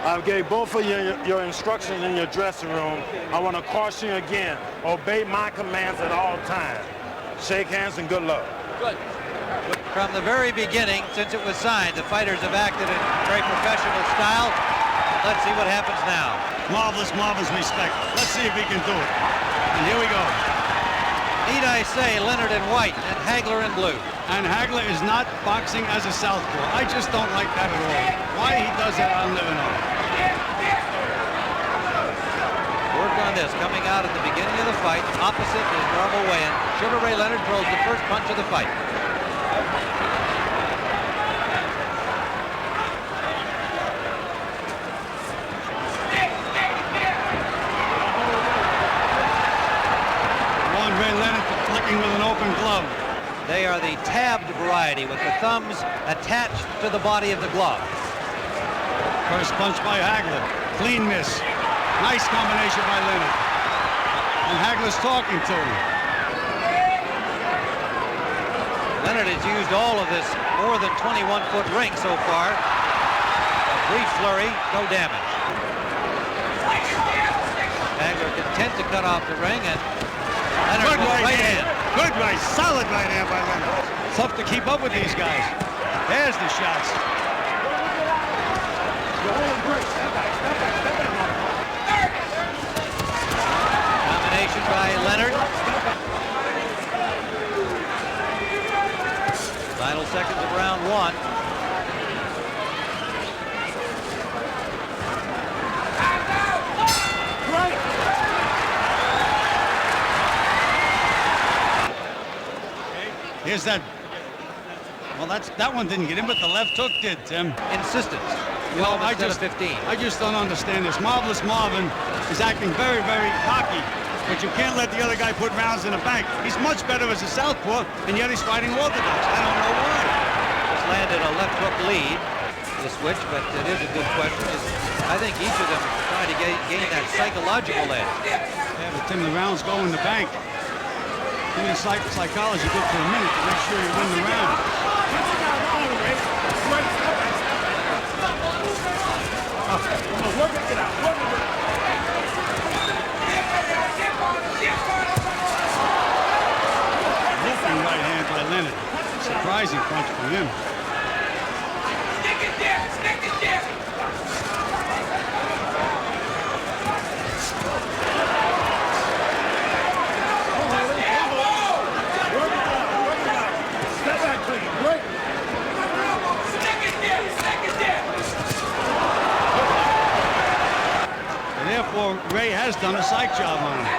I gave both of you your instructions in your dressing room. I want to caution you again. Obey my commands at all times. Shake hands and good luck. Good. From the very beginning, since it was signed, the fighters have acted in very professional style. Let's see what happens now. Marvelous, marvelous respect. Let's see if he can do it. And here we go. Need I say, Leonard in white and Hagler in blue. And Hagler is not boxing as a southpaw. I just don't like that at all. Why he does that, I'll never know. Work on this coming out at the beginning of the fight, opposite his normal weigh-in. Sugar Ray Leonard throws the first punch of the fight. Ray Leonard flicking with an open glove. They are the tabbed variety with the thumbs attached to the body of the glove. First punch by Hagler. Clean miss. Nice combination by Leonard. And Hagler's talking to him. Leonard has used all of this more than 21-foot ring so far. A brief flurry, no damage. Hagler content to cut off the ring, and Leonard good with right hand. Good right, solid right hand by Leonard. Tough to keep up with these guys. There's the shots. Combination by Leonard. Final seconds of round one. Here's that. Well, that one didn't get in, but the left hook did, Tim. Insistence. Well, 12 instead of 15. I just don't understand this. Marvelous Marvin is acting very, very cocky, but you can't let the other guy put rounds in the bank. He's much better as a southpaw, and yet he's fighting orthodox. I don't know why. Just landed a left hook lead, the switch, but it is a good question. I think each of them is trying to gain that psychological edge. Yeah, but Tim, the rounds go in the bank. Doing psychology good for a minute to make sure you win the round. Lifting right hand by Leonard. Surprising punch for him. Therefore, Ray has done a psych job on him.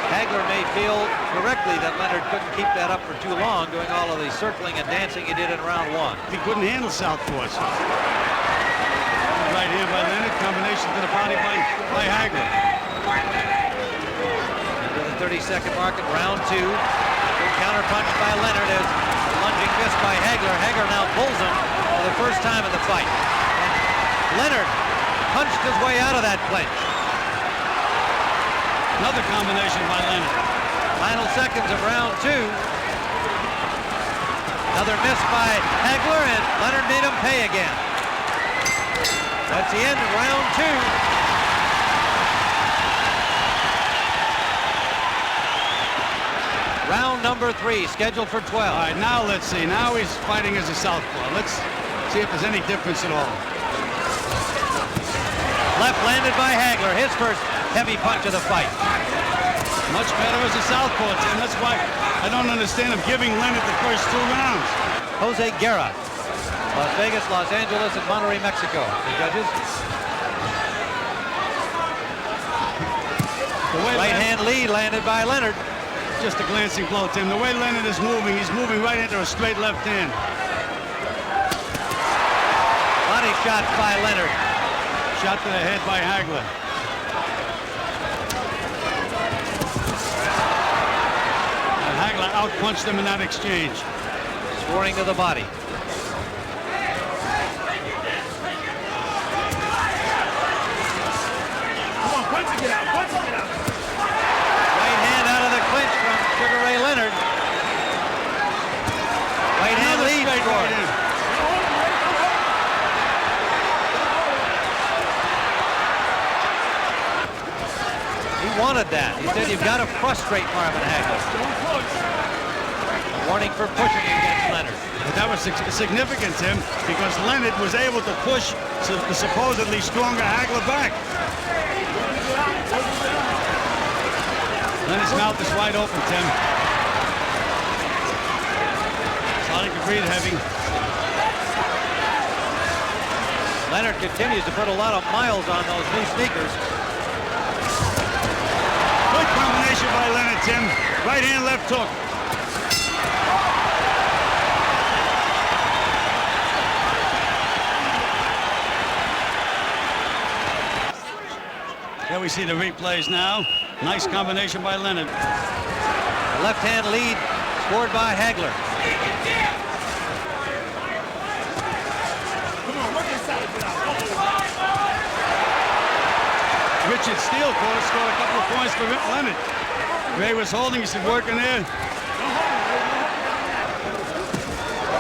Hagler may feel correctly that Leonard couldn't keep that up for too long, doing all of the circling and dancing he did in round one. He couldn't handle southpaws. Right hand by Leonard, combination to the body by Hagler. Into the 30-second mark in round two. Good counter punch by Leonard as a lunging miss by Hagler. Hagler now pulls him for the first time in the fight. And Leonard punched his way out of that clinch. Another combination by Leonard. Final seconds of round two. Another miss by Hagler, and Leonard made him pay again. That's the end of round two. Round number three, scheduled for 12. All right, now let's see. Now he's fighting as a southpaw. Let's see if there's any difference at all. Left landed by Hagler, his first heavy punch of the fight. Much better as a southpaw, Tim. That's why I don't understand him giving Leonard the first 2 rounds. Jose Guerra, Las Vegas, Los Angeles, and Monterrey, Mexico. The judges. Right hand lead landed by Leonard. Just a glancing blow, Tim. The way Leonard is moving, he's moving right into a straight left hand. Body shot by Leonard. Shot to the head by Hagler. And Hagler outpunched him in that exchange. Scoring to the body. Come on, punch it out, punch it out. Right hand out of the clinch from Sugar Ray Leonard. Right hand lead scored. wanted that. He said you've got to frustrate Marvin Hagler. Warning for pushing against Leonard. But that was significant, Tim, because Leonard was able to push the supposedly stronger Hagler back. Leonard's mouth is wide open, Tim. Starting to breathe heavy. Leonard continues to put a lot of miles on those new sneakers. Good combination by Leonard, Tim. Right hand, left hook. There we see the replays now. Nice combination by Leonard. Left hand lead scored by Hagler. Richard Steele scored a couple of points for Leonard. Ray was holding, he said, working there.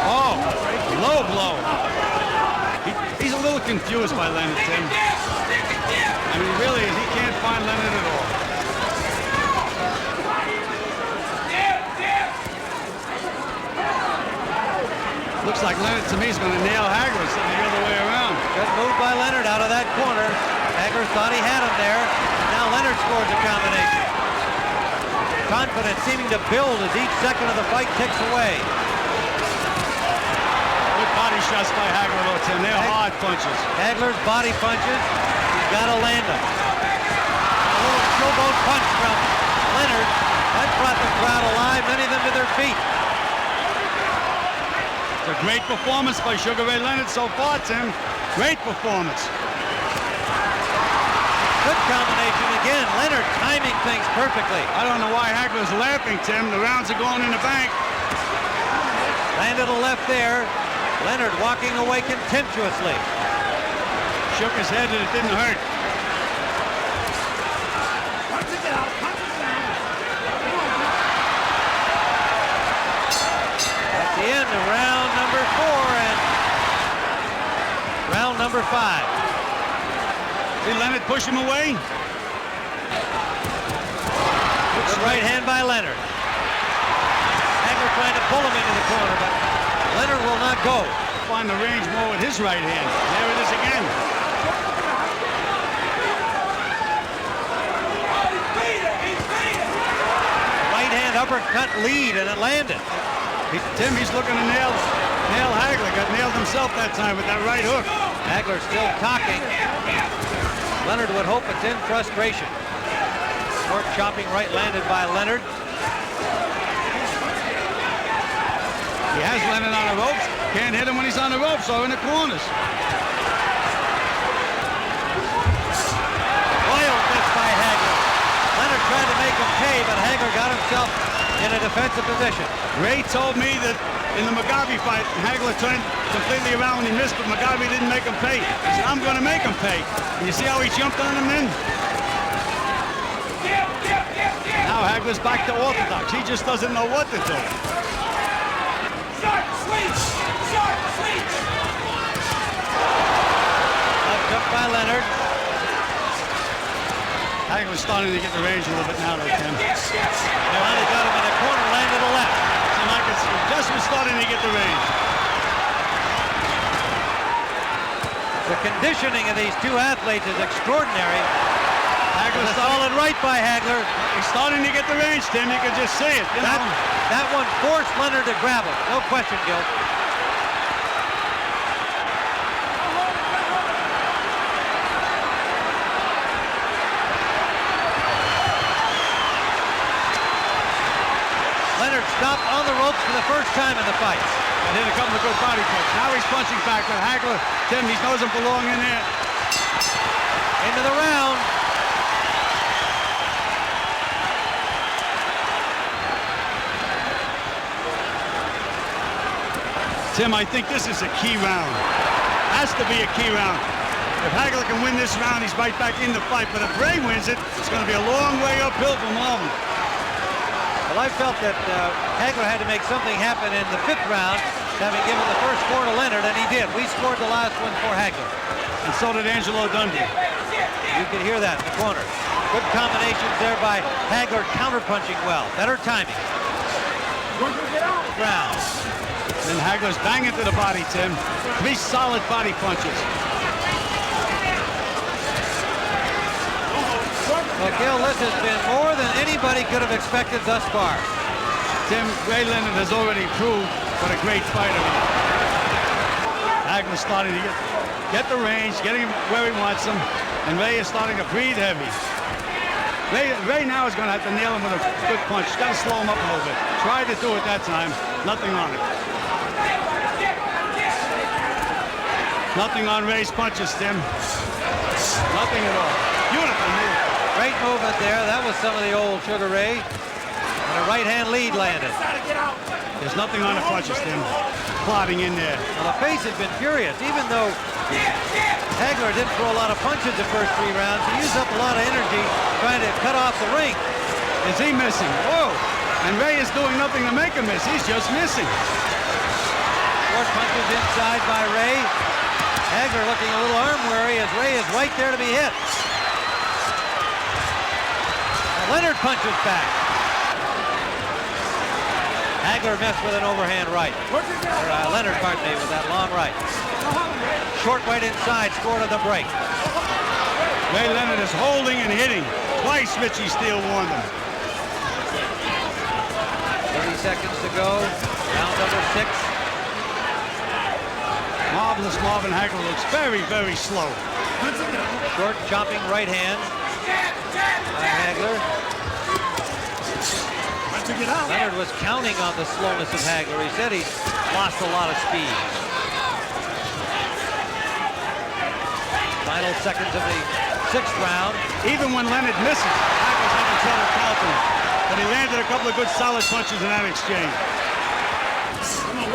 Oh, low blow. He's a little confused by Leonard, Tim. I mean, really, he can't find Leonard at all. Looks like Leonard, to me, is going to nail Hagler instead of the other way around. Good move by Leonard out of that corner. Hagler thought he had him there. Now Leonard scores a combination. Confidence seeming to build as each second of the fight ticks away. Good body shots by Hagler, though, Tim. They're hard punches. Hagler's body punches. He's got to land them. A little showboat punch from Leonard. That brought the crowd alive, many of them to their feet. It's a great performance by Sugar Ray Leonard so far, Tim. Great performance. Good combination again. Leonard timing things perfectly. I don't know why Hagler's laughing, Tim. The rounds are going in the bank. Landed a left there. Leonard walking away contemptuously. Shook his head and it didn't hurt. That's the end of round number 4 and round number 5. Did Leonard push him away? Good right hand by Leonard. Hagler trying to pull him into the corner, but Leonard will not go. Find the range more with his right hand. There it is again. Right hand uppercut lead, and it landed. Tim, he's looking to nail Hagler. Got nailed himself that time with that right hook. Hagler still talking. Leonard would hope it's in frustration. Short chopping right landed by Leonard. He has Leonard on the ropes. Can't hit him when he's on the ropes or in the corners. Royal fist by Hagler. Leonard tried to make him pay, but Hagler got himself in a defensive position. Ray told me that in the Mugabe fight, Hagler turned completely around when he missed, but Mugabe didn't make him pay. He said, I'm going to make him pay. And you see how he jumped on him then? Now Hagler's back to orthodox. He just doesn't know what to do. Left hook by Leonard. Hagler's starting to get the range a little bit now, though, Tim. Finally got him in the corner, landed a left. And like it's just was starting to get the range. The conditioning of these two athletes is extraordinary. Hagler's A solid right by Hagler. He's starting to get the range, Tim. You can just see it. That one forced Leonard to grab him. No question, Gil. Leonard stopped on the ropes for the first time in the fight. And hit a couple of good body punches. Now he's punching back, but Hagler, Tim, he doesn't belong in there. Into the round. Tim, I think this is a key round. Has to be a key round. If Hagler can win this round, he's right back in the fight. But if Ray wins it, it's going to be a long way uphill for Marvin. Well, I felt that Hagler had to make something happen in the 5th round, having given the first 4 to Leonard, and he did. We scored the last one for Hagler. And so did Angelo Dundee. You can hear that in the corner. Good combinations there by Hagler, counterpunching well. Better timing. Ground. And Hagler's banging to the body, Tim. 3 solid body punches. Well, Gil, this has been more than anybody could have expected thus far. Tim, Ray Leonard has already proved what a great fighter he is. Hagler's starting to get the range, getting him where he wants him, and Ray is starting to breathe heavy. Ray now is going to have to nail him with a good punch. He's got to slow him up a little bit. Tried to do it that time. Nothing on it. Nothing on Ray's punches, Tim. Nothing at all. Beautiful move. Great movement there. That was some of the old Sugar Ray. And a right-hand lead landed. There's nothing on the punches, Tim. Plotting in there. Well, the pace has been furious. Even though Hagler didn't throw a lot of punches the first 3 rounds, he used up a lot of energy trying to cut off the ring. Is he missing? Whoa! And Ray is doing nothing to make him miss. He's just missing. Short punches inside by Ray. Hagler looking a little arm weary as Ray is right there to be hit. Now Leonard punches back. Hagler missed with an overhand right. Leonard, pardon me, with that long right. Short right inside, scored on the break. Ray Leonard is holding and hitting. Twice Richie Steele warned him. 30 seconds to go. Round number 6. Marvelous Marvin Hagler looks very, very slow. Short chopping right hand by Hagler. Leonard was counting on the slowness of Hagler. He said he lost a lot of speed. Final seconds of the 6th round. Even when Leonard misses, Hagler's having trouble counting. But he landed a couple of good solid punches in that exchange.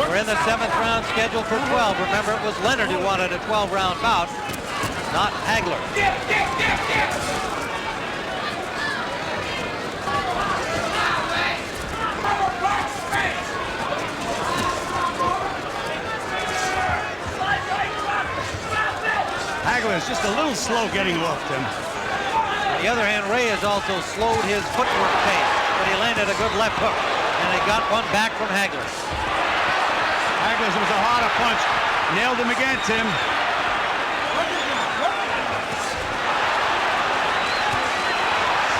We're in the 7th round scheduled for 12. Remember, it was Leonard who wanted a 12-round bout, not Hagler. Hagler is just a little slow getting off, Tim. On the other hand, Ray has also slowed his footwork pace, but he landed a good left hook, and he got one back from Hagler. Hagler's was a harder punch. Nailed him again, Tim.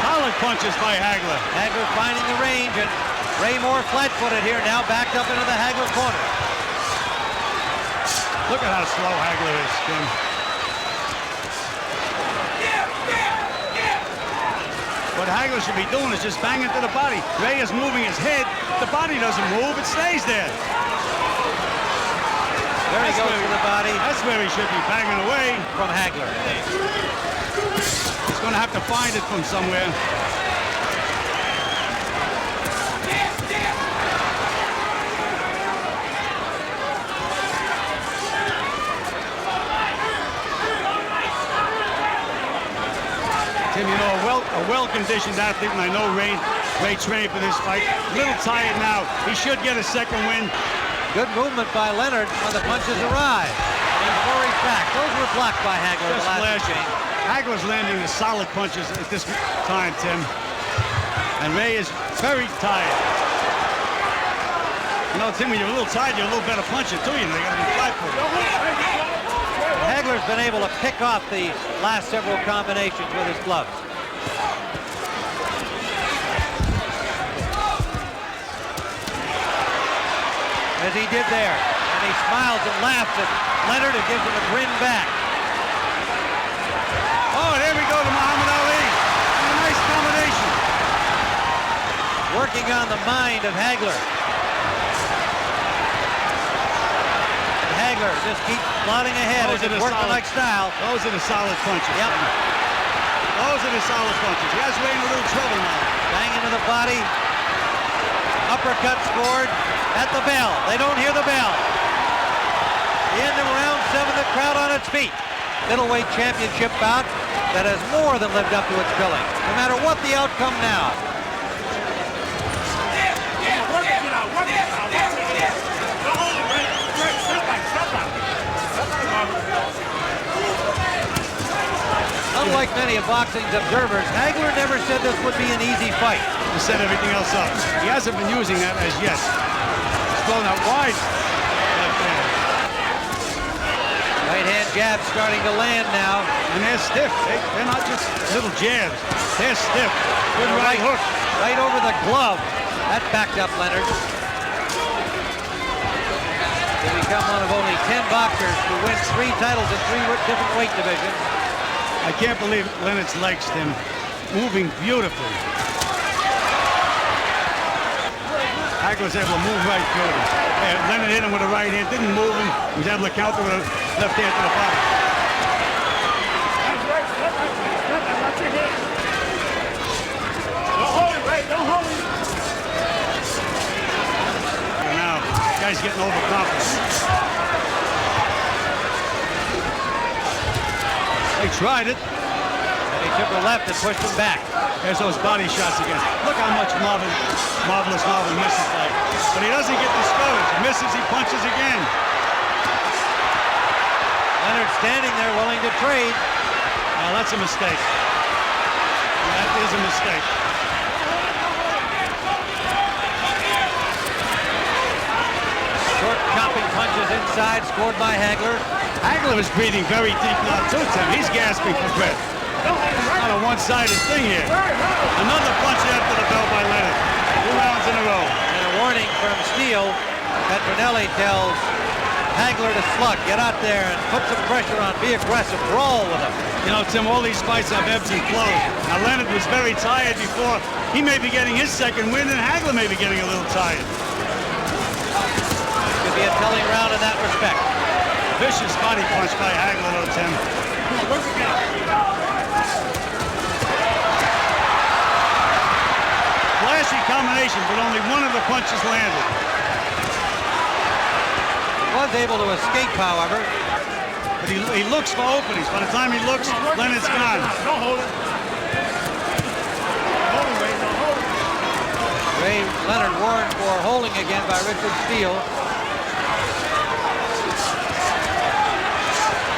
Solid punches by Hagler. Hagler finding the range, and Ray more flat-footed here, now backed up into the Hagler corner. Look at how slow Hagler is, Tim. What Hagler should be doing is just banging to the body. Ray is moving his head. The body doesn't move, it stays there. There he goes to the body. That's where he should be, banging away. From Hagler. He's going to have to find it from somewhere. Tim, you know, a well-conditioned athlete, and I know Ray trained for this fight. A little tired now. He should get a second win. Good movement by Leonard when the punches arrive. He flurries back. Those were blocked by Hagler in the last exchange. Hagler's landing the solid punches at this time, Tim. And Ray is very tired. You know, Tim, when you're a little tired, you're a little better puncher, too. You know, you got to be flat-footed. Hagler's been able to pick off the last several combinations with his gloves. As he did there. And he smiles and laughs at Leonard, who gives him a grin back. Oh, there we go to Muhammad Ali. A nice combination. Working on the mind of Hagler. Hagler just keeps plodding ahead in his workmanlike style. Those are the solid punches. Yep. Those are the solid punches. He has Ray in a little trouble now. Bang into the body. Uppercut scored at the bell. They don't hear the bell. The end of round 7, the crowd on its feet. Middleweight championship bout that has more than lived up to its billing, no matter what the outcome now. Unlike many of boxing's observers, Hagler never said this would be an easy fight. He set everything else up. He hasn't been using that as yet. He's thrown out wide. Right hand jab starting to land now. And they're stiff. They're not just little jabs. They're stiff. Good right hook. Right over the glove. That backed up Leonard. He'll become one of only 10 boxers to win 3 titles in 3 different weight divisions. I can't believe Leonard's legs, Tim. Moving beautifully. Hagler's able to move right through him. Leonard hit him with a right hand, didn't move him. He was able to counter with a left hand to the body. Don't hold it, Ray. Don't hold it. And now, this guy's getting overconfident. They tried it. And he took a left and pushed him back. There's those body shots again. Look how much Marvelous Marvin misses like. But he doesn't get discouraged. He misses, he punches again. Leonard standing there willing to trade. Now that's a mistake. That is a mistake. Short chopping punches inside, scored by Hagler. Hagler is breathing very deep now too, Tim. He's gasping for breath. Not a one-sided thing here. Another punch after the bell by Leonard. 2 rounds in a row. And a warning from Steele. Petronelli tells Hagler to slug. Get out there and put some pressure on. Be aggressive. Brawl with him. You know, Tim, all these fights have ebbs and flows. Now, Leonard was very tired before. He may be getting his second win, and Hagler may be getting a little tired. Could be a telling round in that respect. Vicious body punch by Hagler, though, Tim. Flashy combination, but only one of the punches landed. Was able to escape, however. But he looks for openings. By the time he looks, Leonard's gone. Don't hold it. Hold it, Ray. Don't hold it. Leonard warned for holding again by Richard Steele.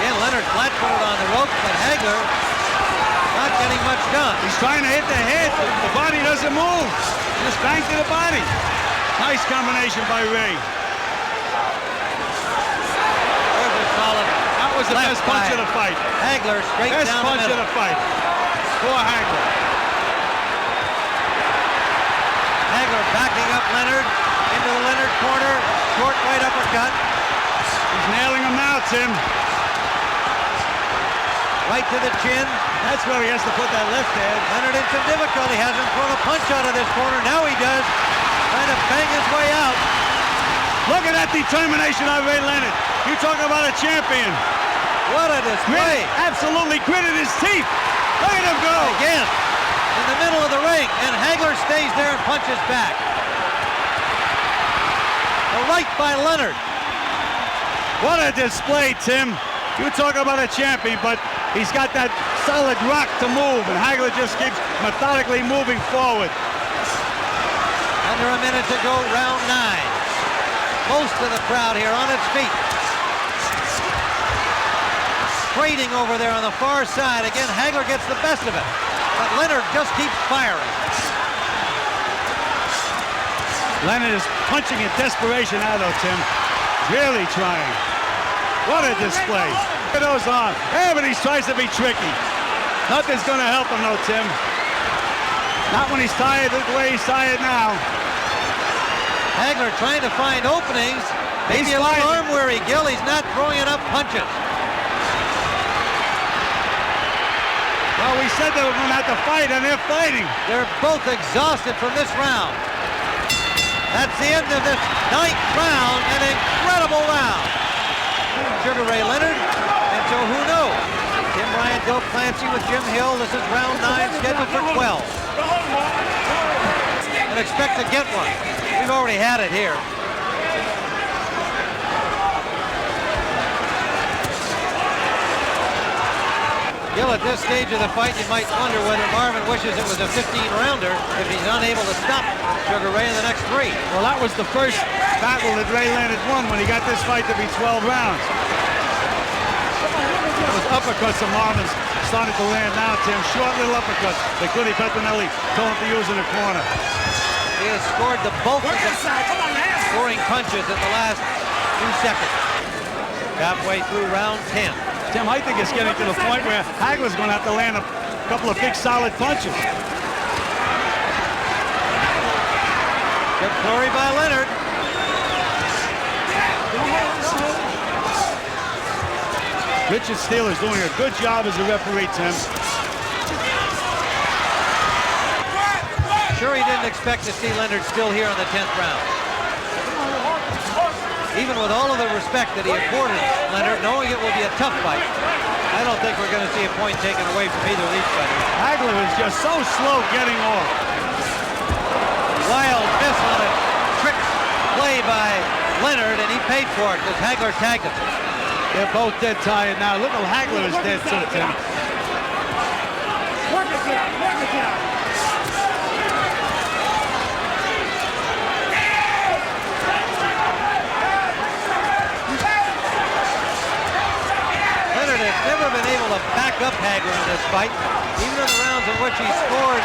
Again, Leonard flat-footed on the ropes, but Hagler not getting much done. He's trying to hit the head. The body doesn't move. Just bang to the body. Nice combination by Ray. There's a solid. That was the best punch of the fight. Hagler straight Best down punch the of middle. the fight. For Hagler. Hagler backing up Leonard into the Leonard corner. Short right uppercut. He's nailing him now, Tim. Right to the chin. That's where he has to put that left hand. Leonard in some difficulty. Hasn't thrown a punch out of this corner. Now he does. Trying to bang his way out. Look at that determination of Ray Leonard. You talk about a champion. What a display. Absolutely gritted his teeth. Look at him go. Again, in the middle of the ring, and Hagler stays there and punches back. A right by Leonard. What a display, Tim. You talk about a champion, but he's got that solid rock to move, and Hagler just keeps methodically moving forward. Under a minute to go, round 9. Most of the crowd here on its feet. Trading over there on the far side. Again, Hagler gets the best of it, but Leonard just keeps firing. Leonard is punching in desperation now, though, Tim. Really trying. What a display. Look at those arms. Yeah, but he tries to be tricky. Nothing's going to help him, though, Tim. Not when he's tired the way he's tired now. Hagler trying to find openings. Maybe a little arm weary, Gil. He's not throwing enough punches. Well, we said they were going to have to fight, and they're fighting. They're both exhausted from this round. That's the end of this 9th round, an incredible round. Sugar Ray Leonard, and so who knows? Tim Ryan, Bill Clancy with Jim Hill. This is round 9, scheduled for 12. And expect to get one. We've already had it here. Gil, at this stage of the fight, you might wonder whether Marvin wishes it was a 15-rounder if he's unable to stop Sugar Ray in the next 3. Well, that was the first battle that Ray Leonard won when he got this fight to be 12 rounds. Those uppercuts of Marvin's starting to land now, Tim. Short little uppercuts that Goody Petronelli told him to use in the corner. He has scored the bulk of the scoring punches in the last few seconds. Halfway through round 10. Tim, I think it's getting to the point where Hagler's going to have to land a couple of big, solid punches. Good flurry by Leonard. Richard Steele is doing a good job as a referee, Tim. Sure, he didn't expect to see Leonard still here in the 10th round. Even with all of the respect that he accorded Leonard, knowing it will be a tough fight, I don't think we're going to see a point taken away from either of these fighters. Hagler is just so slow getting off. Wild miss on a trick play by Leonard, and he paid for it because Hagler tagged him. They're both dead tired now. Look at Hagler is dead too, Tim. Leonard has never been able to back up Hagler in this fight, even in the rounds in which he scored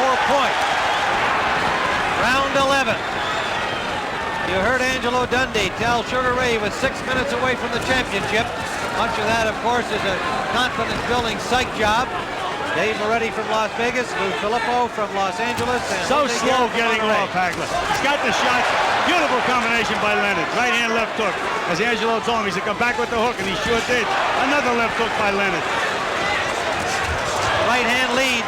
4 points. Round 11. You heard Angelo Dundee tell Sugar Ray he was 6 minutes away from the championship. Much of that, of course, is a confidence-building psych job. Dave Moretti from Las Vegas, Lou Filippo from Los Angeles. And So slow Guerra getting off, Hagler. He's got the shot. Beautiful combination by Leonard. Right hand, left hook. As Angelo told him, he said, come back with the hook, and he sure did. Another left hook by Leonard. Right hand lead.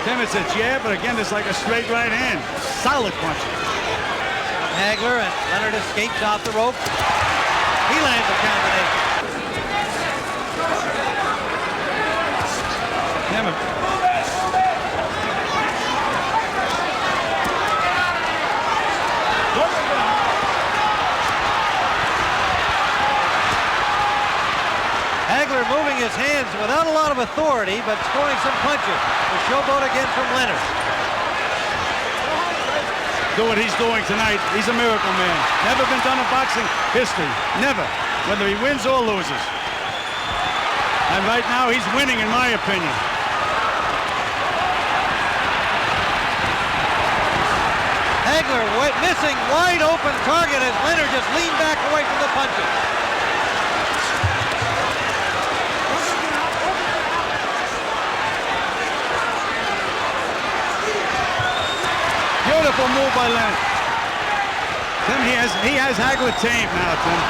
Tim, it's a jab, but again, it's like a straight right hand. Solid punch. Hagler, and Leonard escapes off the rope. He lands a combination. Damn it. Hagler moving his hands without a lot of authority, but scoring some punches. The showboat again from Leonard. Do what he's doing tonight. He's a miracle man. Never been done in boxing history. Never. Whether he wins or loses. And right now, he's winning, in my opinion. Hagler missing wide open target as Leonard just leaned back away from the punches. Beautiful move by Leonard. Tim, he has Hagler tamed now, Tim.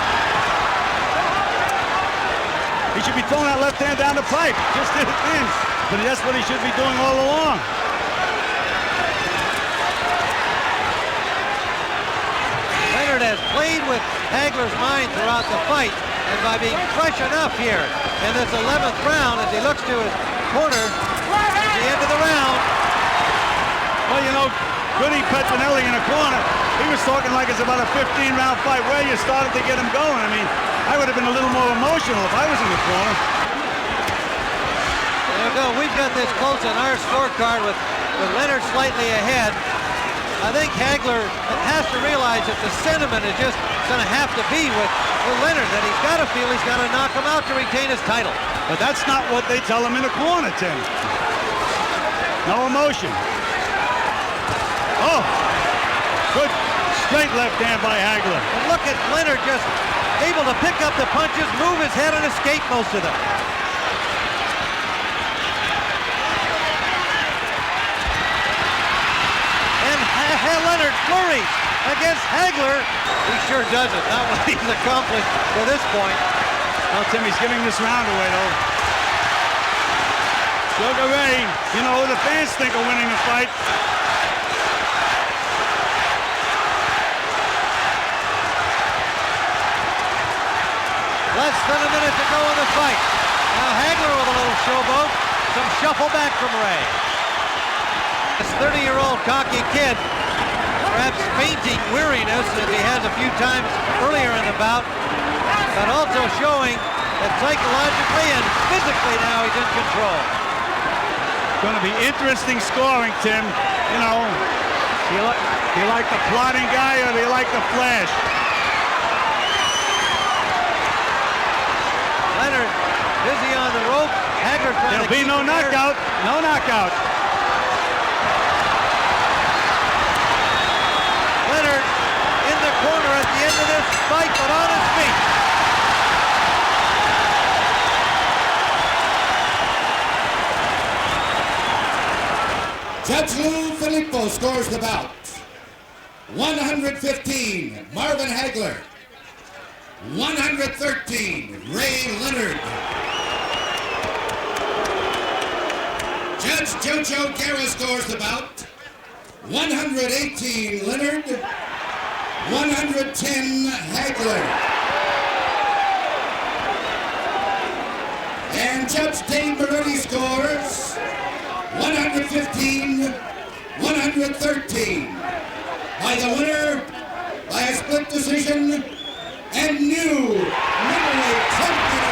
He should be throwing that left hand down the pipe. Just did it in. But that's what he should be doing all along. Leonard has played with Hagler's mind throughout the fight, and by being fresh enough here in this 11th round as he looks to his corner at the end of the round. Well, you know, Goody Petronelli in a corner, he was talking like it's about a 15-round fight. Where you started to get him going. I mean, I would have been a little more emotional if I was in the corner. There we go. We've got this close on our scorecard with Leonard slightly ahead. I think Hagler has to realize that the sentiment is just going to have to be with Leonard, that he's got to feel he's got to knock him out to retain his title. But that's not what they tell him in the corner, Tim. No emotion. Oh, good straight left hand by Hagler. And look at Leonard just able to pick up the punches, move his head, and escape most of them. And Leonard flurries against Hagler. He sure does it. Not what he's accomplished to this point. Well, Tim, he's giving this round away, though. Sugar Ray, you know who the fans think are winning the fight. Less than a minute to go in the fight. Now Hagler with a little showboat. Some shuffle back from Ray. This 30-year-old cocky kid, perhaps fainting weariness as he has a few times earlier in the bout, but also showing that psychologically and physically now he's in control. Going to be interesting scoring, Tim. You know, do you like the plotting guy or do you like the flash? Leonard busy on the rope. There'll be no knockout. No knockout. Leonard in the corner at the end of this fight, but on his feet. Judge Lou Filippo scores the bout. 115, Marvin Hagler. 113, Leonard. Judge Jojo Guerra scores the bout. 118, Leonard. 110, Hagler. And Judge Dave Moretti scores 115, 113. By the winner, by a split decision, and new middleweight champion